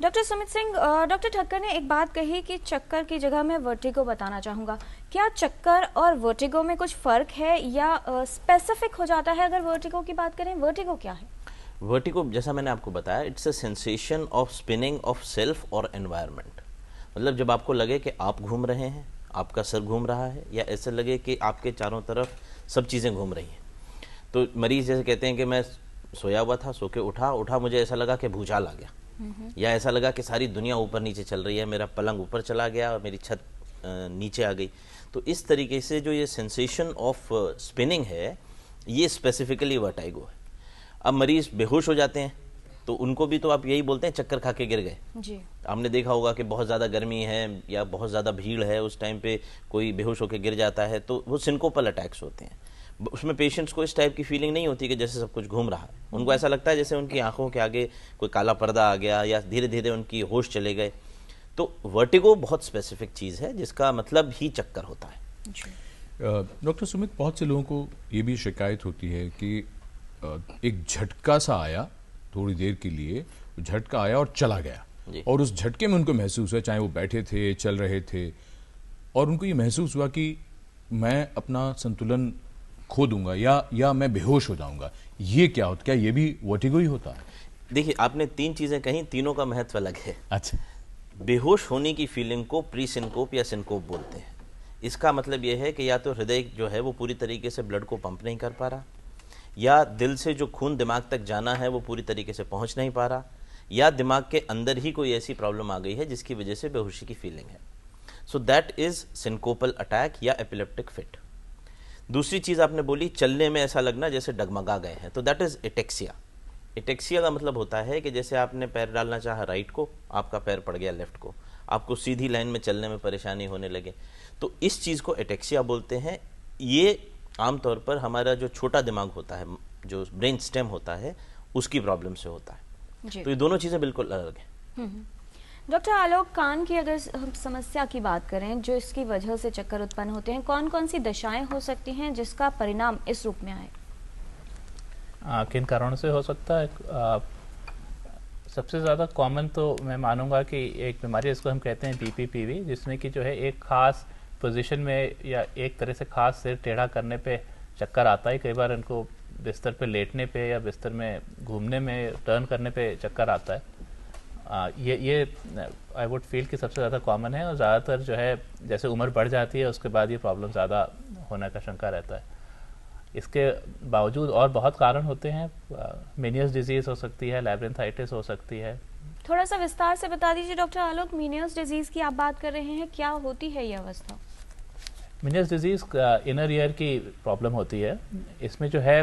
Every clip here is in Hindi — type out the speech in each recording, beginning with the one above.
डॉक्टर सुमित सिंह, डॉक्टर ठक्कर ने एक बात कही कि चक्कर की जगह मैं वर्टिगो बताना चाहूँगा। क्या चक्कर और वर्टिगो में कुछ फ़र्क है या स्पेसिफिक हो जाता है? अगर वर्टिगो की बात करें, वर्टिगो क्या है? वर्टिगो, जैसा मैंने आपको बताया, it's a sensation of spinning of self और एनवायरनमेंट। मतलब जब आपको लगे कि आप घूम रहे हैं, आपका सर घूम रहा है, या ऐसे लगे कि आपके चारों तरफ सब चीज़ें घूम रही हैं। तो मरीज़ जैसे कहते हैं कि मैं सोया हुआ था, सो के उठा, मुझे ऐसा लगा कि भूचाल आ गया, या ऐसा लगा कि सारी दुनिया ऊपर नीचे चल रही है, मेरा पलंग ऊपर चला गया और मेरी छत नीचे आ गई। तो इस तरीके से जो ये सेंसेशन ऑफ स्पिनिंग है, ये स्पेसिफिकली वर्टिगो है। अब मरीज़ बेहोश हो जाते हैं तो उनको भी तो आप यही बोलते हैं चक्कर खा के गिर गए जी। आपने देखा होगा कि बहुत ज़्यादा गर्मी है या बहुत ज़्यादा भीड़ है, उस टाइम पे कोई बेहोश होकर गिर जाता है तो वो सिंकोपल अटैक्स होते हैं। उसमें पेशेंट्स को इस टाइप की फीलिंग नहीं होती कि जैसे सब कुछ घूम रहा है, उनको ऐसा लगता है जैसे उनकी आंखों के आगे कोई काला पर्दा आ गया या धीरे धीरे उनकी होश चले गए। तो वर्टिगो बहुत स्पेसिफिक चीज़ है जिसका मतलब ही चक्कर होता है। डॉक्टर सुमित, बहुत से लोगों को ये भी शिकायत होती है कि एक झटका सा आया, थोड़ी देर के लिए झटका आया और चला गया, और उस झटके में उनको महसूस हुआ, चाहे वो बैठे थे, चल रहे थे, और उनको ये महसूस हुआ कि मैं अपना संतुलन खो दूंगा या मैं बेहोश हो जाऊंगा। ये क्या होता, क्या ये भी वर्टिगो ही होता है? देखिए, आपने 3 चीजें कही, तीनों का महत्व अलग है। अच्छा, बेहोश होने की फीलिंग को प्री सिनकोप या सिनकोप बोलते हैं। इसका मतलब यह है कि या तो हृदय जो है वो पूरी तरीके से ब्लड को पंप नहीं कर पा रहा, या दिल से जो खून दिमाग तक जाना है वो पूरी तरीके से पहुंच नहीं पा रहा, या दिमाग के अंदर ही कोई ऐसी प्रॉब्लम आ गई है जिसकी वजह से बेहोशी की फीलिंग है। सो दैट इज सिनकोपल अटैक या एपिलेप्टिक फिट। दूसरी चीज आपने बोली चलने में ऐसा लगना जैसे डगमगा गए हैं, तो दैट इज एटेक्सिया। एटेक्सिया का मतलब होता है कि जैसे आपने पैर डालना चाहा राइट को, आपका पैर पड़ गया लेफ्ट को, आपको सीधी लाइन में चलने में परेशानी होने लगे, तो इस चीज को एटेक्सिया बोलते हैं। ये आमतौर पर हमारा जो छोटा दिमाग होता है, जो ब्रेन स्टेम होता है, उसकी प्रॉब्लम से होता है। तो ये दोनों चीजें बिल्कुल अलग हैं। डॉक्टर आलोक, कान की अगर हम समस्या की बात करें जो इसकी वजह से चक्कर उत्पन्न होते हैं, कौन कौन सी दशाएं हो सकती हैं जिसका परिणाम इस रूप में आए? किन कारणों से हो सकता है? सबसे ज़्यादा कॉमन तो मैं मानूंगा कि एक बीमारी जिसको हम कहते हैं BPPV, जिसमें कि जो है एक खास पोजीशन में या एक तरह से खास सिर टेढ़ा करने पे चक्कर आता है। कई बार इनको बिस्तर पे लेटने पे या बिस्तर में घूमने में, टर्न करने पे चक्कर आता है। ये आई वुड फील कि सबसे ज़्यादा कॉमन है, और ज़्यादातर जो है जैसे उम्र बढ़ जाती है उसके बाद ये प्रॉब्लम ज़्यादा होने का शंका रहता है। इसके बावजूद और बहुत कारण होते हैं। मेनियस डिजीज़ हो सकती है, लैब्रिन्थाइटिस हो सकती है। थोड़ा सा विस्तार से बता दीजिए डॉक्टर आलोक, मेनियस डिजीज़ की आप बात कर रहे हैं, क्या होती है ये अवस्था? मेनियस डिजीज़ इनर ईयर की प्रॉब्लम होती है। इसमें जो है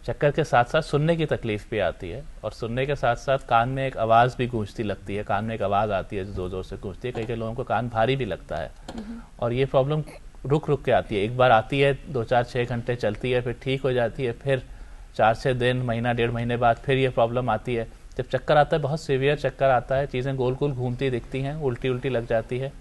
चक्कर के साथ साथ सुनने की तकलीफ भी आती है, और सुनने के साथ साथ कान में एक आवाज़ भी गूंजती लगती है, कान में एक आवाज़ आती है जो ज़ोर ज़ोर से गूंजती है। कई कई लोगों को कान भारी भी लगता है, और ये प्रॉब्लम रुक रुक के आती है। एक बार आती है, 2-4-6 घंटे चलती है, फिर ठीक हो जाती है, फिर 4-6 दिन, महीना 1.5 महीने बाद फिर ये प्रॉब्लम आती है। जब चक्कर आता है, बहुत सीवियर चक्कर आता है, चीज़ें गोल गोल घूमती दिखती हैं, उल्टी उल्टी लग जाती है।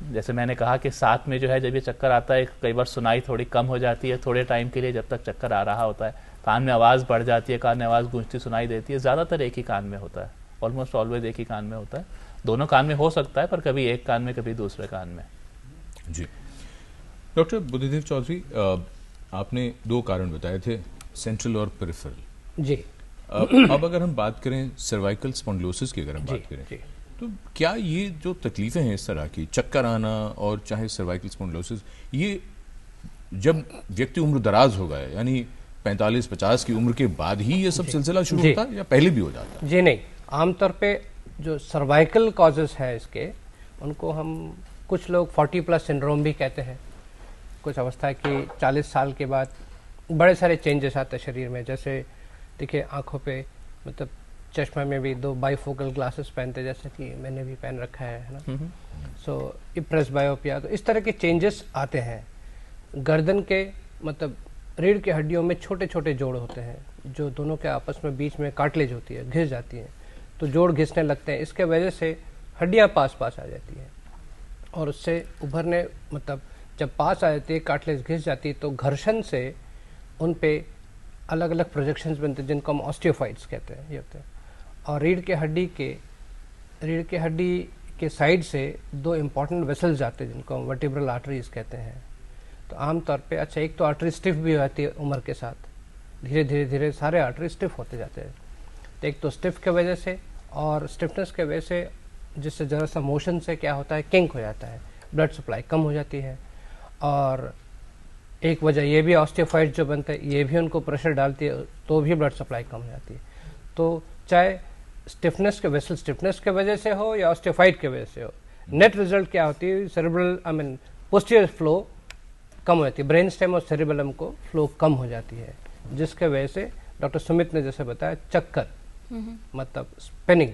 जैसे मैंने कहा कि साथ में जो है जब ये चक्कर आता है, कई बार सुनाई थोड़ी कम हो जाती है थोड़े टाइम के लिए, जब तक चक्कर आ रहा होता है। कान में आवाज़ बढ़ जाती है, कान में आवाज़ गूंजती सुनाई देती है। ज़्यादातर एक ही कान में होता है, ऑलमोस्ट ऑलवेज एक ही कान में होता है। दोनों कान में हो सकता है, पर कभी एक कान में कभी दूसरे कान में। जी डॉक्टर बुद्धिदेव चौधरी, आपने 2 कारण बताए थे, सेंट्रल और पेरिफेरल। जी। अब अगर हम बात करें सर्वाइकल स्पॉन्डिलोसिस की, अगर हम बात करें जी। तो क्या ये जो तकलीफें हैं इस तरह की, चक्कर आना और चाहे सर्वाइकल स्पॉन्डिलोसिस, ये जब व्यक्ति उम्र दराज हो गया, यानी 45-50 की उम्र के बाद ही ये सब सिलसिला शुरू होता है या पहले भी हो जाता है? जी नहीं, आमतौर पे जो सर्वाइकल कॉजेस है इसके, उनको हम कुछ लोग 40+ सिंड्रोम भी कहते हैं। कुछ अवस्था की 40 साल के बाद बड़े सारे चेंजेस आते हैं शरीर में। जैसे देखिए, आंखों पे मतलब चश्मा में भी 2 बाइफोकल ग्लासेस पहनते, जैसे कि मैंने भी पहन रखा है ना। सो इप्रेस बायोपिया, तो इस तरह के चेंजेस आते हैं। गर्दन के मतलब रीढ़ की हड्डियों में छोटे छोटे जोड़ होते हैं, जो दोनों के आपस में बीच में कार्टिलेज होती है, घिस जाती है, तो जोड़ घिसने लगते हैं। इसके वजह से हड्डियाँ पास पास आ जाती हैं, और उससे उभरने मतलब जब पास आ जाती है, कार्टिलेज घिस जाती है, तो घर्षण से उन पे अलग अलग प्रोजेक्शंस बनते हैं जिनको हम ऑस्टियोफाइट्स कहते हैं। ये होते हैं, और रीढ़ के हड्डी के साइड से 2 इम्पॉर्टेंट वेसल्स जाते हैं जिनको हम वर्टिब्रल आर्टरीज कहते हैं। तो आमतौर पे अच्छा, एक तो आर्टरी स्टिफ भी होती है उम्र के साथ, धीरे धीरे सारे आर्टरी स्टिफ होते जाते हैं। तो एक तो स्टिफ के वजह से और स्टिफनेस के वजह से, जिससे ज़रा सा मोशन से क्या होता है, किंक हो जाता है, ब्लड सप्लाई कम हो जाती है। और एक वजह ये भी ऑस्टियोफाइट जो बनते हैं ये भी उनको प्रेशर डालती है, तो भी ब्लड सप्लाई कम हो जाती है। तो चाहे स्टिफनेस के वजह से हो या ऑस्टियोफाइट के वजह से हो, नेट रिजल्ट क्या होती है, सेरेब्रल पोस्टीरियर फ्लो कम हो जाती है, ब्रेन स्टेम और सेरेबेलम को फ्लो कम हो जाती है, जिसके वजह से डॉक्टर सुमित ने जैसे बताया चक्कर मतलब स्पिनिंग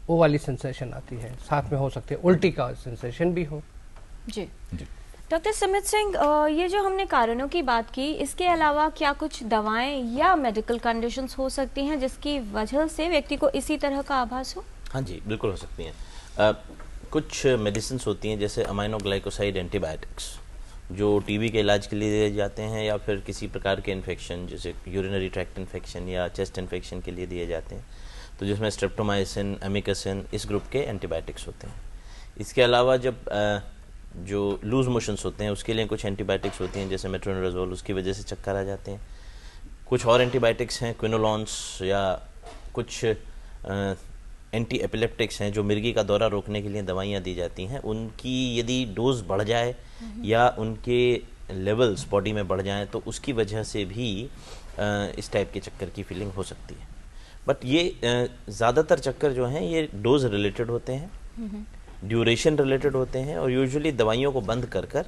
वो वाली सेंसेशन आती है, साथ में हो सकती है उल्टी का सेंसेशन भी हो। जी डॉक्टर सुमित सिंह, ये जो हमने कारणों की बात की, इसके अलावा क्या कुछ दवाएं या मेडिकल कंडीशंस हो सकती हैं जिसकी वजह से व्यक्ति को इसी तरह का आभास हो? हाँ जी, बिल्कुल हो सकती हैं। कुछ मेडिसिन होती हैं जैसे अमाइनोग्लाइकोसाइड एंटीबायोटिक्स, जो टीबी के इलाज के लिए दिए जाते हैं, या फिर किसी प्रकार के इन्फेक्शन जैसे यूरिनरी ट्रैक्ट इन्फेक्शन या चेस्ट इन्फेक्शन के लिए दिए जाते हैं। तो जिसमें स्ट्रेप्टोमाइसिन, एमिकेसिन इस ग्रुप के एंटीबायोटिक्स होते हैं। इसके अलावा जब जो लूज मोशंस होते हैं उसके लिए कुछ एंटीबायोटिक्स होती हैं जैसे मेट्रोनिडाजोल, उसकी वजह से चक्कर आ जाते हैं। कुछ और एंटीबायोटिक्स हैं, क्विनोलॉन्स, या कुछ एंटी एपिलेप्टिक्स हैं जो मिर्गी का दौरा रोकने के लिए दवाइयाँ दी जाती हैं। उनकी यदि डोज बढ़ जाए या उनके लेवल्स बॉडी में बढ़ जाएं तो उसकी वजह से भी इस टाइप के चक्कर की फीलिंग हो सकती है। बट ये ज़्यादातर चक्कर जो हैं ये डोज रिलेटेड होते हैं, ड्यूरेशन रिलेटेड होते हैं, और यूजुअली दवाइयों को बंद कर कर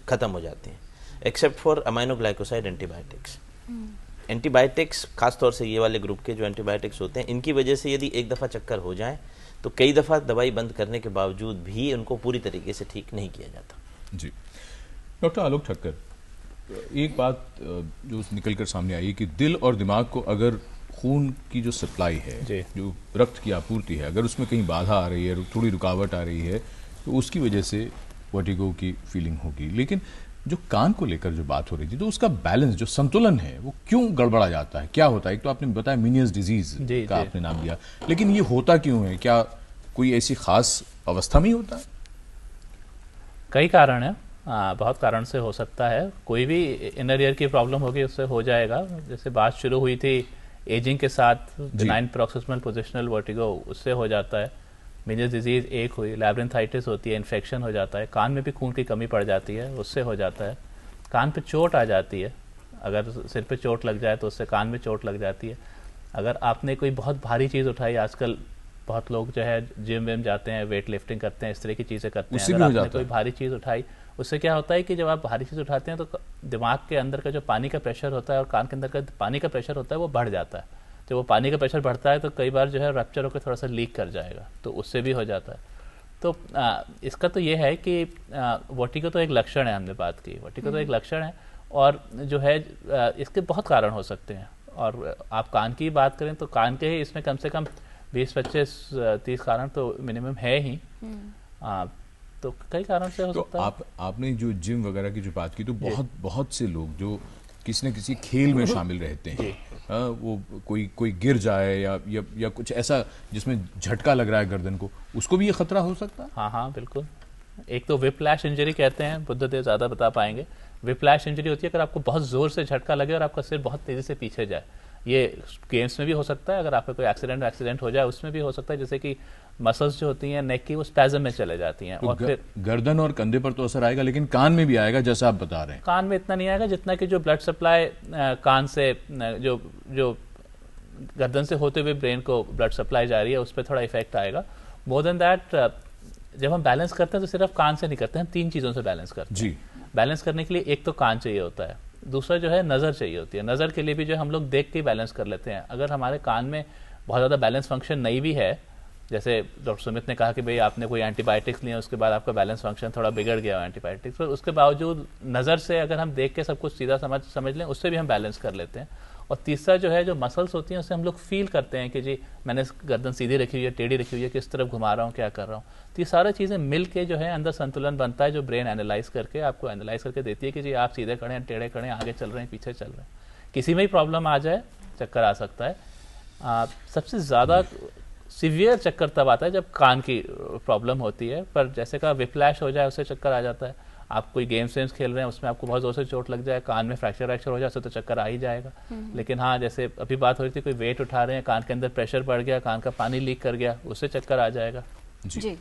ख़त्म हो जाते हैं, except for aminoglycoside antibiotics. Antibiotics खासतौर से ये वाले ग्रुप के जो एंटीबायोटिक्स होते हैं, इनकी वजह से यदि एक दफ़ा चक्कर हो जाए तो कई दफ़ा दवाई बंद करने के बावजूद भी उनको पूरी तरीके से ठीक नहीं किया जाता। जी डॉक्टर आलोक ठक्कर, एक बात जो निकल कर सामने आई कि दिल और दिमाग को अगर खून की जो सप्लाई है, जो रक्त की आपूर्ति है, अगर उसमें कहीं बाधा आ रही है, थोड़ी रुकावट आ रही है, तो उसकी वजह से वर्टिगो की फीलिंग होगी। लेकिन जो कान को लेकर जो बात हो रही थी, तो उसका बैलेंस, जो संतुलन है, वो क्यों गड़बड़ा जाता है, क्या होता है? एक तो आपने बताया मीनियस डिजीज का आपने नाम दिया, लेकिन ये होता क्यों है? क्या कोई ऐसी खास अवस्था में ही होता है? कई कारण है, बहुत कारण से हो सकता है। कोई भी इनर ईयर की प्रॉब्लम होगी उससे हो जाएगा। जैसे बात शुरू हुई थी एजिंग के साथ, बेनाइन पैरोक्सिस्मल पोजिशनल वर्टिगो, उससे हो जाता है। मीनियस डिजीज एक हुई, लैब्रिंथाइटिस होती है, इन्फेक्शन हो जाता है। कान में भी खून की कमी पड़ जाती है, उससे हो जाता है। कान पे चोट आ जाती है, अगर सिर पे चोट लग जाए तो उससे कान में चोट लग जाती है। अगर आपने कोई बहुत भारी चीज़ उठाई, आजकल बहुत लोग जो है जिम विम जाते हैं, वेट लिफ्टिंग करते हैं, इस तरह की चीज़ें करते हैं, अगर आपने कोई भारी चीज़ उठाई, उससे क्या होता है कि जब आप भारी चीज़ उठाते हैं तो दिमाग के अंदर का जो पानी का प्रेशर होता है और कान के अंदर का पानी का प्रेशर होता है वो बढ़ जाता है। जब वो पानी का प्रेशर बढ़ता है तो कई बार जो है रप्चर होकर थोड़ा सा लीक कर जाएगा, तो उससे भी हो जाता है। तो इसका तो ये है कि वर्टिगो तो एक लक्षण है, हमने बात की, वर्टिगो तो एक लक्षण है, और जो है इसके बहुत कारण हो सकते हैं। और आप कान की बात करें तो कान के ही इसमें कम से कम 20-25-30 कारण तो मिनिमम है ही। तो कई कारण से हो सकता है। आपने जो जिम वगैरह की जो बात की, तो बहुत से लोग जो किसी न किसी खेल में शामिल रहते हैं, वो कोई गिर जाए या कुछ ऐसा जिसमें झटका लग रहा है गर्दन को, उसको भी ये खतरा हो सकता है? हाँ बिल्कुल। एक तो विप्लैश इंजरी कहते हैं, बुद्धदेव ज़्यादा बता पाएंगे। विप्लैश इंजरी होती है अगर आपको बहुत जोर से झटका लगे और आपका सिर बहुत तेजी से पीछे जाए। ये गेम्स में भी हो सकता है, अगर आपका कोई एक्सीडेंट हो जाए उसमें भी हो सकता है, जैसे कि मसल्स जो होती हैं नेक की वो स्पैज़म में चले जाती हैं। तो और फिर गर्दन और कंधे पर तो असर आएगा, लेकिन कान में भी आएगा जैसा आप बता रहे हैं। कान में इतना नहीं आएगा जितना कि जो ब्लड सप्लाई कान से जो गर्दन से होते हुए ब्रेन को ब्लड सप्लाई जा रही है उस पर थोड़ा इफेक्ट आएगा। मोर देन दैट, जब हम बैलेंस करते हैं तो सिर्फ कान से नहीं करते, हम 3 चीज़ों से बैलेंस करते हैं। बैलेंस करने के लिए एक तो कान चाहिए होता है, दूसरा जो है नज़र चाहिए होती है। नज़र के लिए भी जो हम लोग देख के बैलेंस कर लेते हैं। अगर हमारे कान में बहुत ज़्यादा बैलेंस फंक्शन नहीं भी है, जैसे डॉक्टर सुमित ने कहा कि भाई आपने कोई एंटीबायोटिक्स लिया, उसके बाद आपका बैलेंस फंक्शन थोड़ा बिगड़ गया एंटीबायोटिक्स पर, उसके बावजूद नज़र से अगर हम देख के सब कुछ सीधा समझ लें, उससे भी हम बैलेंस कर लेते हैं। और तीसरा जो है, जो मसल्स होती हैं उससे हम लोग फील करते हैं कि जी मैंने गर्दन सीधी रखी हुई है, टेढ़ी रखी हुई है, किस तरफ घुमा रहा हूँ, क्या कर रहा हूँ। तो ये सारी चीज़ें मिल के जो है अंदर संतुलन बनता है, जो ब्रेन एनालाइज करके आपको एनालाइज करके देती है कि जी आप सीधे खड़े हैं, टेढ़े खड़े हैं, आगे चल रहे हैं, पीछे चल रहे हैं। किसी में ही प्रॉब्लम आ जाए, चक्कर आ सकता है। सबसे ज़्यादा सीवियर चक्कर तब आता है जब कान की प्रॉब्लम होती है, पर जैसे का विप्लैश हो जाए उससे चक्कर आ जाता है। आप कोई गेम्स खेल रहे हैं, उसमें आपको बहुत जोर से चोट लग जाए, कान में फ्रैक्चर हो जाए तो चक्कर आ ही जाएगा। लेकिन हाँ, जैसे अभी बात हो रही थी, कोई वेट उठा रहे हैं, कान के अंदर प्रेशर बढ़ गया, कान का पानी लीक कर गया, उससे चक्कर आ जाएगा। जी।